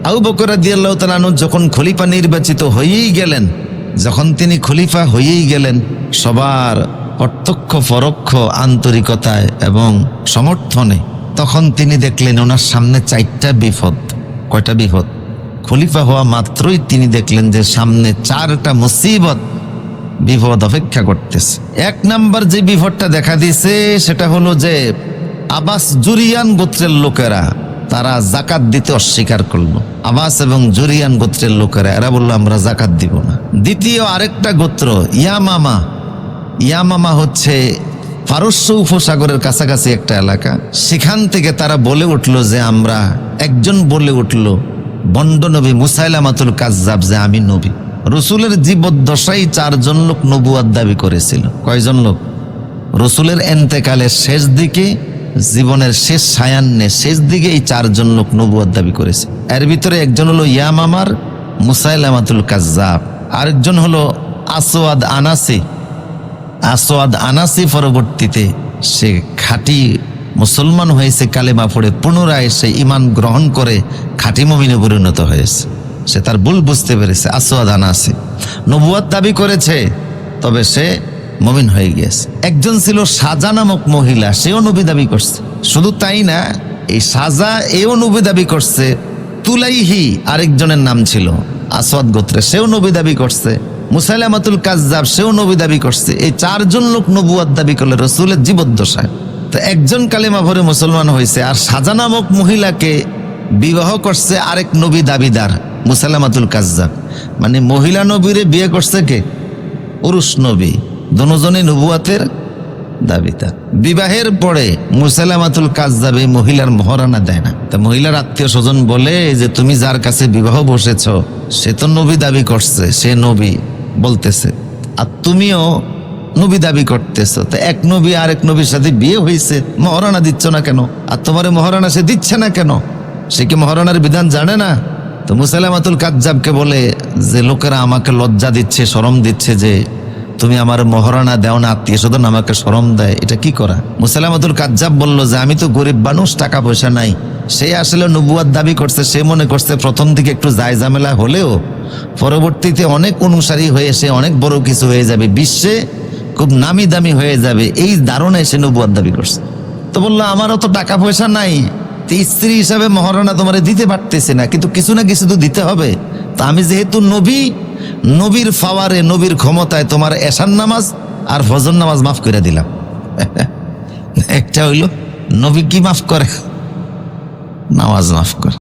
আবু বকর রাদিয়াল্লাহু তাআলা আনহু যখন খলিফা নির্বাচিত হয়েই গেলেন, যখন তিনি খলিফা হয়েই গেলেন, সবার প্রত্যক্ষ পরোক্ষ আন্তরিকতায় এবং সমর্থনে, তখন তিনি দেখলেন ওনার সামনে 4টা বিপদ। কয়টা বিপদ? খলিফা হওয়া মাত্রই তিনি দেখলেন যে সামনে 4টা মুসিবত, বিপদ অপেক্ষা করতেছে। 1 নাম্বার যে বিপদটা দেখা দিয়েছে সেটা হলো যে আবাস জুরিয়ান গোত্রের লোকেরা তারা জাকাত দিতে অস্বীকার করলো। আবাস এবং জুরিয়ান গোত্রের লোকেরা এরা বললো আমরা জাকাত দিব না। দ্বিতীয় আরেকটা গোত্র ইয়ামামা, ইয়ামামা হচ্ছে পারস্য উপসাগরের কাছাকাছি একটা এলাকা, সেখান থেকে তারা বলে উঠলো যে আমরা, একজন বলে উঠলো বন্ড নবী মুসাইলামাতুল কাজ্জাব যে আমি নবী। রসুলের জীবদ্দশায় 4 জন লোক নবুয়াত দাবি করেছিল। কয়জন লোক? রসুলের এন্তেকালের শেষ দিকে, জীবনের শেষ সায়ান্নে শেষ দিকে এই 4 জন লোক নবুয়াত দাবি করেছে। এর ভিতরে একজন হলো ইয়ামামার মুসাইলামাতুল কাজ্জাব, আরেকজন হলো আসওয়াদ আনাসি। আসওয়াদ আনাসি পরবর্তীতে সে খাঁটি মুসলমান হয়েছে, কালেমা পড়ে পুনরায় সে ঈমান গ্রহণ করে খাঁটি মুমিনে পরিণত হয়েছে। সে তার ভুল বুঝতে পেরেছে। আসওয়াদ আনাসি নবুয়াত দাবি করেছে, তবে সে মুমিন হয়ে গিয়েছে। একজন ছিল সাজা নামক মহিলা, সেও নবী দাবি করছে। শুধু তাই না, এই সাজা এও নবী দাবি করছে। তুলাইহি আরেকজনের নাম ছিল আসওয়াদ গোত্রে, সেও নবী দাবি করছে। মুসাইলামাতুল কাজ্জাব সেও নবী দাবি করছে। এই 4 জন লোক নবুয়াত দাবি করলে রসুলের জীবদ্দশায়। তো একজন কালেমা ভরে মুসলমান হয়েছে, আর সাজা নামক মহিলাকে বিবাহ করছে আরেক নবী দাবিদার মুসাইলামাতুল কাজ্জাব। মানে মহিলা নবীরে বিয়ে করছে কে? পুরুষ নবী। দুজনই নবুয়াতের দাবিদার। বিবাহের পরে মুসাইলামাতুল কাজ্জাব এই মহিলার মহারানা দেয় না। তা মহিলার আত্মীয় স্বজন বলে যে তুমি যার কাছে বিবাহ বসেছ সে তো নবী দাবি করছে, সে নবী বলতেছে, আর তুমিও নবী দাবি করতেছো। তো এক নবী আরেক নবীর সাথে বিয়ে হয়েছে, মহারানা দিচ্ছ না কেন? আর তোমার মহারানা সে দিচ্ছে না কেন? সে কি মহারানার বিধান জানে না? তো মুসাইলামাতুল কাজ্জাবকে বলে যে লোকেরা আমাকে লজ্জা দিচ্ছে, শরম দিচ্ছে যে তুমি আমার মহারানা দেও না, আত্মীয় স্বজন আমাকে শরম দেয়, এটা কি করা? মুসাইলামাতুল কাজ্জাব বলল যে আমি তো গরিব মানুষ, টাকা পয়সা নাই। সে আসলে নবুয়াত দাবি করছে, সে মনে করছে প্রথম দিকে একটু যায় ঝামেলা হলেও পরবর্তীতে অনেক অনুসারী হয়ে সে অনেক বড় কিছু হয়ে যাবে, বিশ্বে খুব নামি দামি হয়ে যাবে, এই ধারণায় সে নবুয়াত দাবি করছে। তো বললো আমারও তো টাকা পয়সা নাই, স্ত্রী হিসাবে মহারানা তোমারে দিতে পারতেছে না, কিন্তু কিছু না কিছু তো দিতে হবে। তা আমি যেহেতু নবী, নবীর পাওয়ারে, নবীর ক্ষমতায় তোমার এশার নামাজ আর ফজর নামাজ মাফ করে দিলাম। একটা হইল নবী কি মাফ করে? নামাজ মাফ করে।